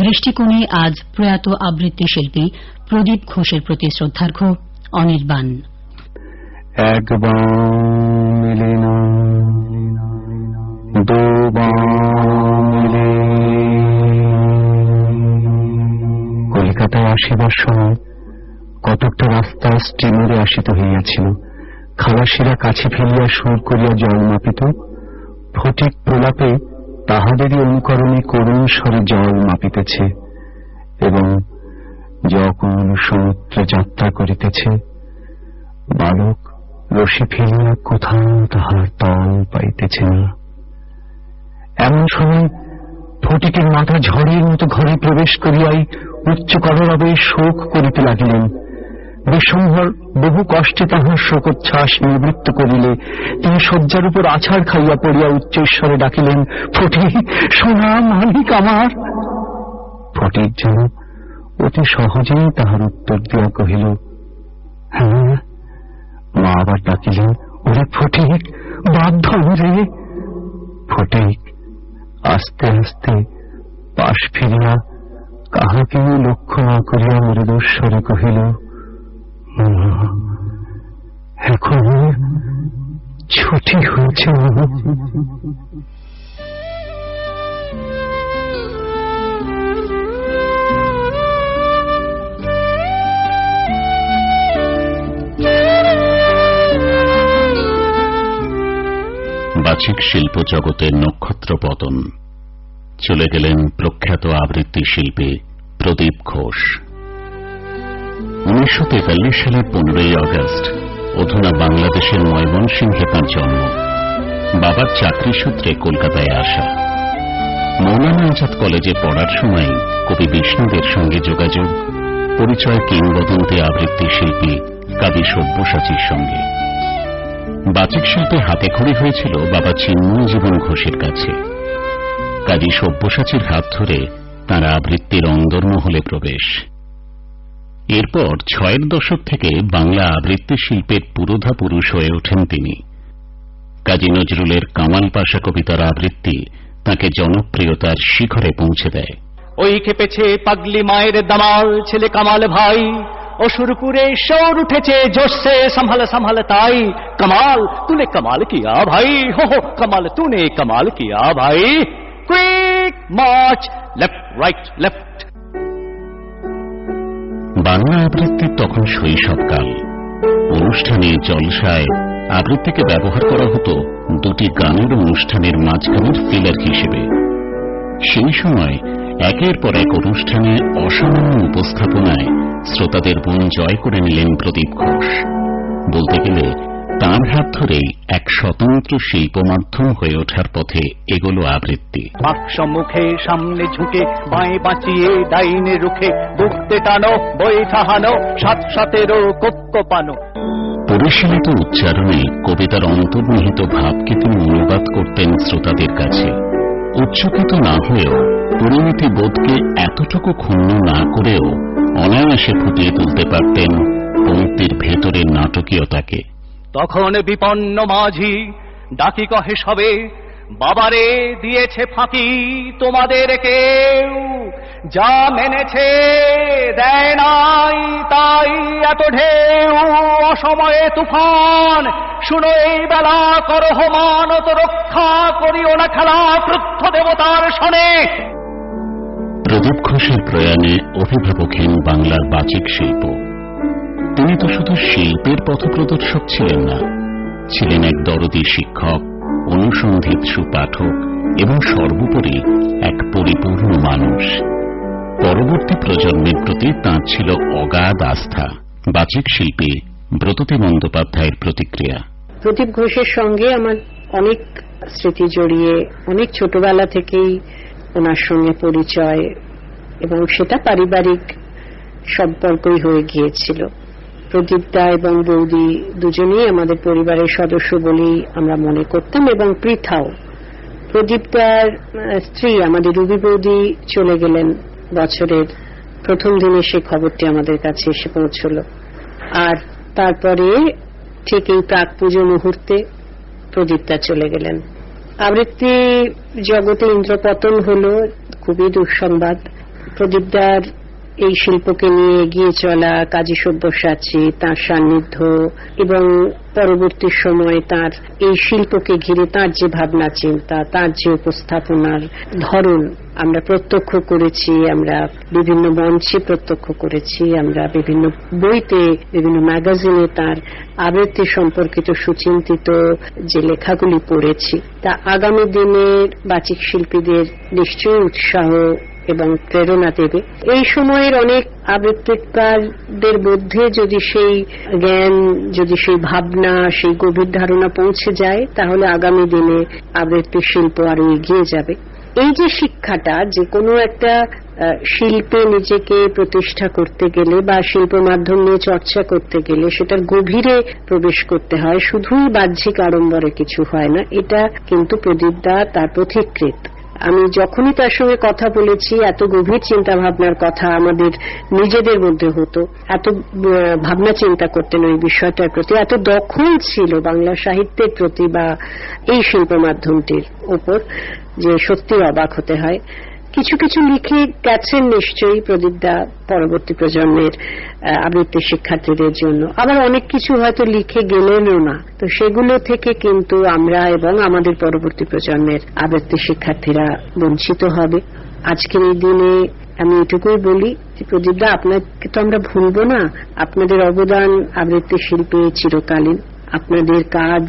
দৃষ্টিকোণে আজ প্রয়াত আবৃত্তি শিল্পী প্রদীপ ঘোষের প্রতি শ্রদ্ধার্ঘ্য অনির্বাণ। কলিকাতায় আসিবার সময় কতকটা রাস্তা স্টিমারে আসিতে হইয়াছিল। খালাসিরা কাছে ফেলিয়া সুর করিয়া জল মাপিত, ফটিক প্রলাপে তাহাদেরই অনুকরণে করুণ স্বরে জল মাপিতেছে এবং যখন সমুদ্রে যাত্রা করিতেছে, বালক রশি ফেলিয়া কোথাও তাহার তল পাইতেছে না। এমন সময় ফটিকের মাথা ঝড়ের মতো ঘরে প্রবেশ করিয়াই উচ্চ কলরবে শোক করিতে লাগিলেন। বিশ্বম্ভর বহু কষ্টে তাহার শোকোচ্ছ্বাস নিবৃত্ত করিলে তিনি শয্যার উপর আছাড় খাইয়া পড়িয়া উচ্চৈশ্বরে ডাকিলেন, ফটিক, সোনা মালিক আমার। ফটিক যেন অতি সহজেই তাহার উত্তর দিয়া কহিল, হ্যাঁ। মা আবার ডাকিলেন, ওরে ফটিক, বাধ্য রে। ফটিক আস্তে আস্তে পাশ ফিরিয়া কাহাকেও লক্ষ্য না করিয়া মৃদুস্বরে কহিল, এখন ছুটি হয়েছে। বাচিক শিল্প জগতের নক্ষত্র পতন। চলে গেলেন প্রখ্যাত আবৃত্তি শিল্পী প্রদীপ ঘোষ। 1943 সালের 15ই আগস্ট অধুনা বাংলাদেশের ময়মনসিংহে তাঁর জন্ম। বাবার চাকরি সূত্রে কলকাতায় আসা। মৌলানা আজাদ কলেজে পড়ার সময় কবি বিষ্ণুদের সঙ্গে যোগাযোগ, পরিচয় কিংবদন্তি আবৃত্তি শিল্পী কাজী সব্যসাচীর সঙ্গে। বাচিক শিল্পে হাতেখড়ি হয়েছিল বাবা চিন্ময় জীবন ঘোষের কাছে। কাজী সব্যসাচীর হাত ধরে তাঁর আবৃত্তির অন্দরমহলে প্রবেশ। এরপর ৬০-এর দশক থেকে বাংলা আবৃত্তি শিল্পের পুরোধা পুরুষ হয়ে ওঠেন তিনি। কাজী নজরুলের কামাল পাশা কবিতার আবৃত্তি তাঁকে জনপ্রিয়তার শিখরে পৌঁছে দেয়। ওই খেপেছে পাগলি মায়ের দামাল ছেলে কামাল ভাই, অসুরপুরে শোর উঠেছে জোশে संभल संभल ताई, कमाल तूने कमाल किया भाई, हो कमाल तूने कमाल किया भाई, क्विक मार्च लेफ्ट राइट लेफ्ट। বাংলা আবৃত্তির তখন শৈশবকাল। অনুষ্ঠানে জলসায় আবৃত্তিকে ব্যবহার করা হতো দুটি গানের অনুষ্ঠানের মাঝখানের ফিলার হিসেবে। সেই সময় একের পর এক অনুষ্ঠানে অসামান্য উপস্থাপনায় শ্রোতাদের মন জয় করে নিলেন প্রদীপ ঘোষ। বলতে গেলে তাঁর হাত ধরেই এক স্বতন্ত্র শিল্প মাধ্যম হয়ে ওঠার পথে এগোলো আবৃত্তি। সম্মুখে সামনে ঝুঁকে বাঁয়ে বাঁচিয়ে ডাইনে রুখে বুকতে টানো বই ঠাহানো সাত সাতেরও কোপ্পানো। পরিশীলিত উচ্চারণে কবিতার অন্তর্নিহিত ভাবকে তিনি অনুবাদ করতেন শ্রোতাদের কাছে। উচ্চকিত না হয়েও পরিণতি বোধকে এতটুকু ক্ষুণ্ণ না করেও অনায়াসে ফুটিয়ে তুলতে পারতেন পঙ্ক্তির ভেতরের নাটকীয়তাকে। তখন বিপন্ন মাঝি ডাকি কহে সবে, বাবারে দিয়েছে ফাঁকি তোমাদের কেউ, যা মেনেছে দেয় নাই তাই এত ঢেউ, অসময়ে তুফান শুনো এই বেলা করো মানত রক্ষা করিও না খেলা ক্রুদ্ধ দেবতার শনে। প্রদীপ ঘোষের প্রয়াণে অভিভাবকহীন বাংলার বাচিক শিল্প। তিনি তো শুধু শিল্পের পথপ্রদর্শক ছিলেন না, ছিলেন এক দরদী শিক্ষক, অনুসন্ধিত সুপাঠক এবং সর্বোপরি এক পরিপূর্ণ মানুষ। পরবর্তী প্রজন্মের প্রতি তাঁর ছিল অগাধ আস্থা। বাচিক শিল্পী ব্রততী বন্দ্যোপাধ্যায়ের প্রতিক্রিয়া। প্রদীপ ঘোষের সঙ্গে আমার অনেক স্মৃতি জড়িয়ে, অনেক ছোটবেলা থেকেই ওনার সঙ্গে পরিচয় এবং সেটা পারিবারিক সম্পর্কই হয়ে গিয়েছিল। প্রদীপদা এবং বৌদি দুজনেই আমাদের পরিবারের সদস্য বলেই আমরা মনে করতাম এবং পৃথাও। প্রদীপদার স্ত্রী আমাদের রুবি বৌদি চলে গেলেন বছরের প্রথম দিনে, সে খবরটি আমাদের কাছে এসে পৌঁছল। আর তারপরে ঠিক এই প্রাক পুজো মুহূর্তে প্রদীপদা চলে গেলেন। আবৃত্তি জগতে ইন্দ্রপতন হলো, খুবই দুঃসংবাদ। প্রদীপদার এই শিল্পকে নিয়ে এগিয়ে চলা, কাজী সব্যসাচী, তার সান্নিধ্য এবং পরবর্তী সময়ে তার এই শিল্পকে ঘিরে তার যে ভাবনা চিন্তা, তার যে উপস্থাপনার ধরন আমরা প্রত্যক্ষ করেছি, আমরা বিভিন্ন মঞ্চে প্রত্যক্ষ করেছি, আমরা বিভিন্ন বইতে, বিভিন্ন ম্যাগাজিনে তার আবৃত্তি সম্পর্কিত সুচিন্তিত যে লেখাগুলি পড়েছি, তা আগামী দিনের বাচিক শিল্পীদের নিশ্চয়ই উৎসাহ এবং প্রেরণা দেবে। এই সময়ের অনেক আবৃত্তিকারদের মধ্যে যদি সেই জ্ঞান, যদি সেই ভাবনা, সেই গভীর ধারণা পৌঁছে যায়, তাহলে আগামী দিনে আবৃত্তি শিল্প আরো এগিয়ে যাবে। এই যে শিক্ষাটা, যে কোনো একটা শিল্পে নিজেকে প্রতিষ্ঠা করতে গেলে বা শিল্প মাধ্যম নিয়ে চর্চা করতে গেলে সেটার গভীরে প্রবেশ করতে হয়, শুধুই বাহ্যিক আড়ম্বরে কিছু হয় না। এটা কিন্তু প্রদীপদা তার পথিকৃৎ। আমি যখনই তার সঙ্গে কথা বলেছি, এত গভীর চিন্তা ভাবনার কথা আমাদের নিজেদের মধ্যে হতো, এত ভাবনা চিন্তা করতেন ওই বিষয়টার প্রতি, এত দখল ছিল বাংলা সাহিত্যের প্রতি বা এই শিল্প মাধ্যমটির উপর, যে সত্যি অবাক হতে হয়। কিছু কিছু লিখে গেছেন নিশ্চয়ই প্রদীপদা পরবর্তী প্রজন্মের আবৃত্তি শিক্ষার্থীদের জন্য, আবার অনেক কিছু হয়তো লিখে গেলেনও না। তো সেগুলো থেকে কিন্তু আমরা এবং আমাদের পরবর্তী প্রজন্মের আবৃত্তি শিক্ষার্থীরা বঞ্চিত হবে। আজকের এই দিনে আমি এটুকুই বলি যে প্রদীপদা, আপনাকে তো আমরা ভুলব না। আপনাদের অবদান আবৃত্তি শিল্পে চিরকালীন। আপনাদের কাজ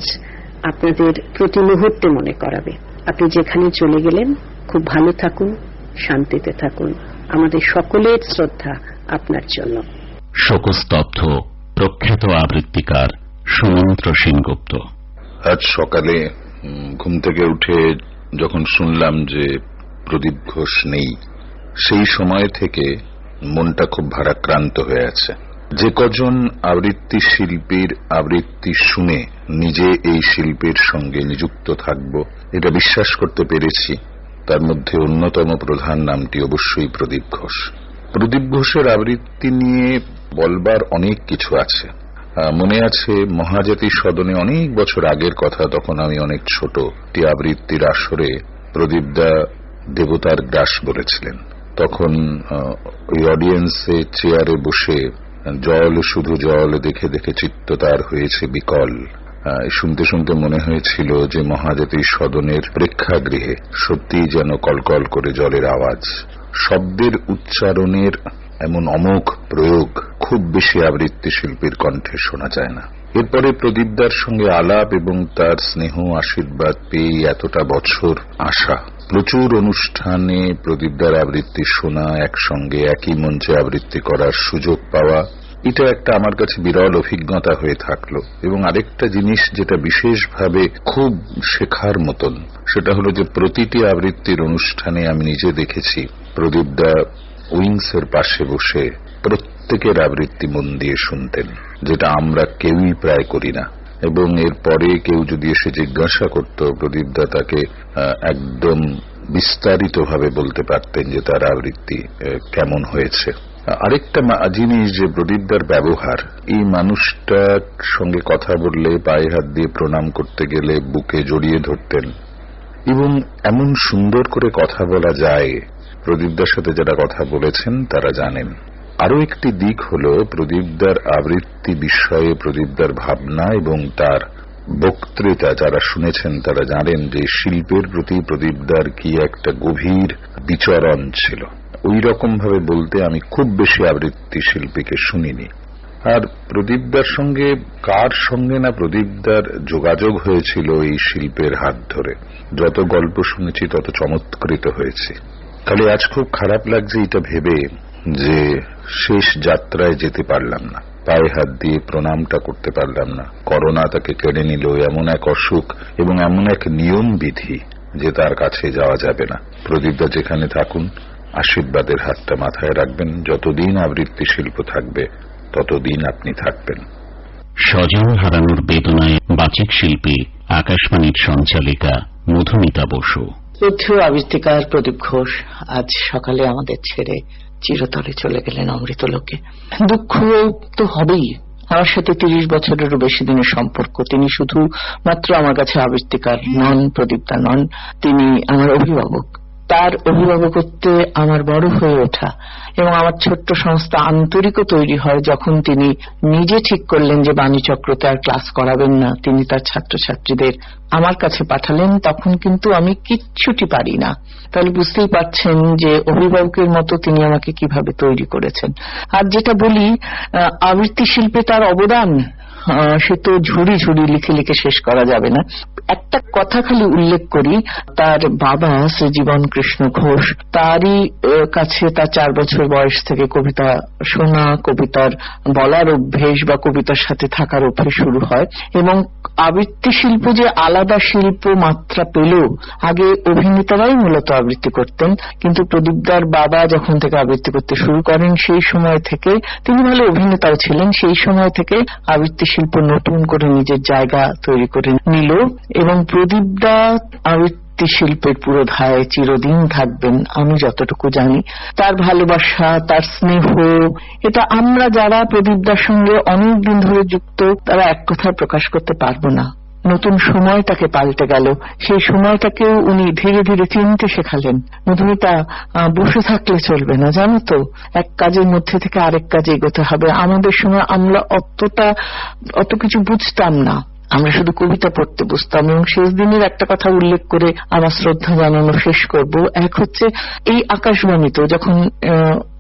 আপনাদের প্রতি মুহূর্তে মনে করাবে। আপনি যেখানে চলে গেলেন খুব ভালো থাকুন, শান্তিতে থাকুন। আমাদের সকলের শ্রদ্ধা আপনার জন্য। শোকস্তব্ধ প্রখ্যাত আবৃত্তিকার সুমন্ত্র সেনগুপ্ত। আজ সকালে ঘুম থেকে উঠে যখন শুনলাম যে প্রদীপ ঘোষ নেই, সেই সময় থেকে মনটা খুব ভারাক্রান্ত হয়ে আছে। যে কজন আবৃত্তি শিল্পীর আবৃত্তি শুনে নিজে এই শিল্পের সঙ্গে নিযুক্ত থাকব এটা বিশ্বাস করতে পেরেছি, তার মধ্যে অন্যতম প্রধান নামটি অবশ্যই প্রদীপ ঘোষ। প্রদীপ ঘোষের আবৃত্তি নিয়ে বলবার অনেক কিছু আছে। মনে আছে মহাজাতি সদনে অনেক বছর আগের কথা, তখন আমি অনেক ছোট, একটি আবৃত্তির আসরে প্রদীপদা দেবতার গ্রাস বলেছিলেন। তখন ওই অডিয়েন্সে চেয়ারে বসে জল, শুধু জল দেখে দেখে চিত্ত তার হয়েছে বিকল। শুনতে শুনতে মনে হয়েছিল যে মহাজাতি সদনের প্রেক্ষাগৃহে সত্যিই যেন কলকল করে জলের আওয়াজ। শব্দের উচ্চারণের এমন অমোঘ প্রয়োগ খুব বেশি আবৃত্তি শিল্পীর কণ্ঠে শোনা যায় না। এরপরে প্রদীপদার সঙ্গে আলাপ এবং তার স্নেহ আশীর্বাদ পেয়ে এতটা বছর আসা, প্রচুর অনুষ্ঠানে প্রদীপদার আবৃত্তি শোনা, একসঙ্গে একই মঞ্চে আবৃত্তি করার সুযোগ পাওয়া, এটা একটা আমার কাছে বিরল অভিজ্ঞতা হয়ে থাকলো। এবং আরেকটা জিনিস যেটা বিশেষভাবে খুব শেখার মতন, সেটা হলো যে প্রতিটি আবৃত্তির অনুষ্ঠানে আমি নিজে দেখেছি প্রদীপদা উইংসের পাশে বসে প্রত্যেকের আবৃত্তি মন দিয়ে শুনতেন, যেটা আমরা কেউই প্রায় করি না। এবং এরপরে কেউ যদি এসে জিজ্ঞাসা করত, প্রদীপদা তাকে একদম বিস্তারিতভাবে বলতে পারতেন যে তার আবৃত্তি কেমন হয়েছে। আরেকটা জিনিস যে প্রদীপদার ব্যবহার, এই মানুষটার সঙ্গে কথা বললে পায়ে হাত দিয়ে প্রণাম করতে গেলে বুকে জড়িয়ে ধরতেন, এবং এমন সুন্দর করে কথা বলা যায়, প্রদীপদার সাথে যারা কথা বলেছেন তারা জানেন। আরো একটি দিক হল প্রদীপদার আবৃত্তি বিষয়ে প্রদীপদার ভাবনা এবং তার বক্তৃতা। যারা শুনেছেন তারা জানেন যে শিল্পের প্রতি প্রদীপদার কি একটা গভীর বিচরণ ছিল। ওই রকম ভাবে বলতে আমি খুব বেশি আবৃত্তি শিল্পীকে শুনিনি। আর প্রদীপদার সঙ্গে কার সঙ্গে না প্রদীপদার যোগাযোগ হয়েছিল এই শিল্পের হাত ধরে, যত গল্প শুনেছি তত চমৎকৃত হয়েছে। খালি আজ খুব খারাপ লাগছে এটা ভেবে যে শেষ যাত্রায় যেতে পারলাম না, পায়ে হাত দিয়ে প্রণামটা করতে পারলাম না। করোনা তাকে কেড়ে নিল, এমন এক অসুখ এবং এমন এক নিয়ম বিধি যে তার কাছে যাওয়া যাবে না। প্রদীপদা যেখানে থাকুন আশীর্বাদের হাতটা মাথায় রাখবেন। যতদিন আবৃত্তি শিল্প থাকবে ততদিন আপনি থাকবেন। স্বজন হারানোর বেদনায় বাচিক শিল্পী আকাশবাণীর সঞ্চালিকা মধুমিতা বসু। শ্রদ্ধেয় আবৃত্তিকার প্রদীপ ঘোষ আজ সকালে আমাদের ছেড়ে চিরতরে চলে গেলেন অমৃতলোকে। দুঃখ তো হবেই। আমার সাথে 30 বছরেরও বেশি দিনের সম্পর্ক। তিনি শুধু মাত্র আমার কাছে আবৃত্তিকার নন, প্রদীপদা নন, তিনি আমার অভিভাবক। তার অভিভাবকত্বে আমার বড় হয়ে ওঠা এবং আমার ছোট্ট সংস্থা আন্তরিকও তৈরি হয় যখন তিনি নিজে ঠিক করলেন যে বাণীচক্রতে আর ক্লাস করাবেন না, তিনি তার ছাত্রছাত্রীদের আমার কাছে পাঠালেন, তখন কিন্তু আমি কিচ্ছুটি পারি না। তাহলে বুঝতেই পারছেন যে অভিভাবকের মতো তিনি আমাকে কিভাবে তৈরি করেছেন। আর যেটা বলি, আবৃত্তি শিল্পে তার অবদান সে তো ঝুড়ি ঝুড়ি লিখে লিখে শেষ করা যাবে না। একটা কথা খালি উল্লেখ করি, তার বাবা শ্রী জীবন কৃষ্ণ ঘোষ, তারই কাছে তার 4 বছর বয়স থেকে কবিতা শোনা, কবিতার বলার অভ্যেস বা কবিতার সাথে থাকার অভ্যেস শুরু হয়। এবং আবৃত্তি শিল্প যে আলাদা শিল্প মাত্রা পেল, আগে অভিনেতারাই মূলত আবৃত্তি করতেন, কিন্তু প্রদীপদার বাবা যখন থেকে আবৃত্তি করতে শুরু করেন সেই সময় থেকে, তিনি ভালো অভিনেতাও ছিলেন, সেই সময় থেকে আবৃত্তি শিল্প নতুন করে নিজের জায়গা তৈরি করে নিল। এবং প্রদীপদা আবৃত্তি শিল্পের পুরোধায় চিরদিন থাকবেন আমি যতটুকু জানি। তার ভালোবাসা, তার স্নেহ, এটা আমরা যারা প্রদীপদার সঙ্গে অনেক দিন ধরে যুক্ত তারা এক কথায় প্রকাশ করতে পারবো না। নতুন সময়টাকে পাল্টে গেল, সেই সময়টাকেও উনি ধীরে ধীরে চিনতে শেখালেন। মধুমিতা, বসে থাকলে চলবে না, জানো তো, এক কাজের মধ্যে থেকে আরেক কাজে এগোতে হবে। আমাদের সময় আমরা অত কিছু বুঝতাম না, আমরা শুধু কবিতা পড়তে বসতাম। এবং শেষ দিনের একটা কথা উল্লেখ করে আমার শ্রদ্ধা জানানো শেষ করব। এক হচ্ছে, এই আকাশবাণীতে যখন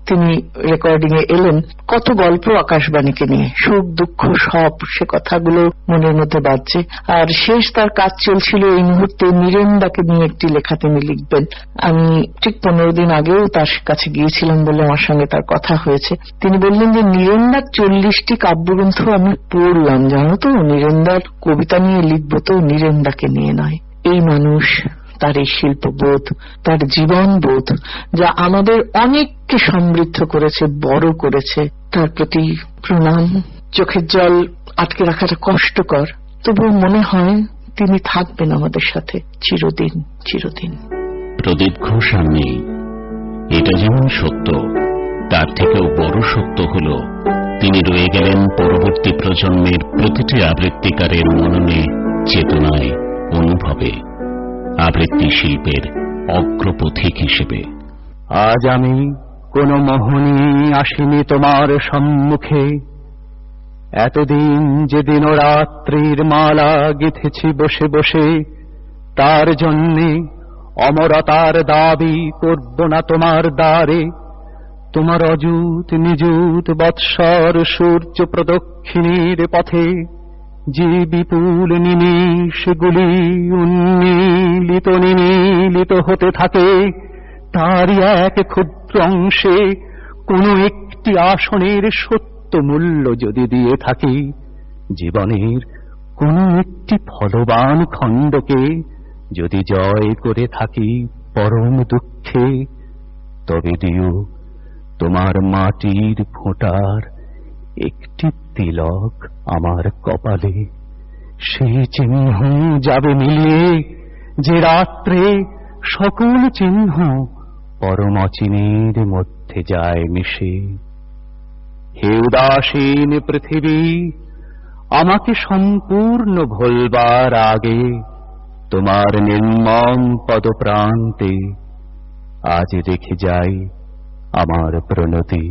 তিনি রেকর্ডিং এ এলেন, কত গল্প আকাশবাণীকে নিয়ে, সুখ দুঃখ সব, সে কথাগুলো মনের মধ্যে বাজছে। আর শেষ তার কাজ চলছিল এই মুহূর্তে নীরেন্দাকে নিয়ে একটি লেখা তিনি লিখবেন। আমি ঠিক 15 দিন আগেও তার কাছে গিয়েছিলাম বলে আমার সঙ্গে তার কথা হয়েছে। তিনি বললেন যে নীরেন্দার 40টি কাব্যগ্রন্থ আমি পড়লাম, জানো তো, নীরেন্দার কবিতা নিয়ে লিখবো তো নীরেন্দাকে নিয়ে নয়। এই মানুষ, তার এই শিল্পবোধ, তার জীবনবোধ, যা আমাদের অনেককে সমৃদ্ধ করেছে, বড় করেছে, তার প্রতি প্রণাম। চোখের জল আটকে রাখাটা কষ্টকর, তবুও মনে হয় তিনি থাকবেন আমাদের সাথে চিরদিন চিরদিন। প্রদীপ ঘোষ আর নেই, এটা যেমন সত্য, তার থেকেও বড় সত্য হল তিনি রয়ে গেলেন পরবর্তী প্রজন্মের প্রতিটি আবৃত্তিকারের মননে, চেতনায়, অনুভবে, আবৃত্তি শিল্পের অগ্রপথিক হিসেবে। আজ আমি কোন মোহনী আসিনি তোমার সম্মুখে, এতদিন যে দিন রাত্রির মালা গেঁথেছি বসে বসে, তার জন্যে অমরতার দাবি করব না তোমার দ্বারে। তোমার অযুত নিযুত বৎসর সূর্য প্রদক্ষিণের পথে যে বিপুল নিমেষগুলি উন্মীলিত নিমীলিত হতে থাকে, তারই এক ক্ষুদ্র অংশে কোনো একটি আসনের সত্য মূল্য যদি দিয়ে থাকি, জীবনের কোনো একটি ফলবান খণ্ডকে যদি জয় করে থাকি পরম দুঃখে, তবে দিও তোমার মাটির ফোঁটার একটি তিলক আমার কপালে। সেই চিহ্ন যাবে মিলিয়ে যে রাত্রে সকল চিহ্ন পরম অচিনের মধ্যে যায় মিশে। হে উদাসীন পৃথিবী, আমাকে সম্পূর্ণ ভোলবার আগে তোমার নির্মম পদপ্রান্তে আজ রেখে যাই আমার প্রণতি।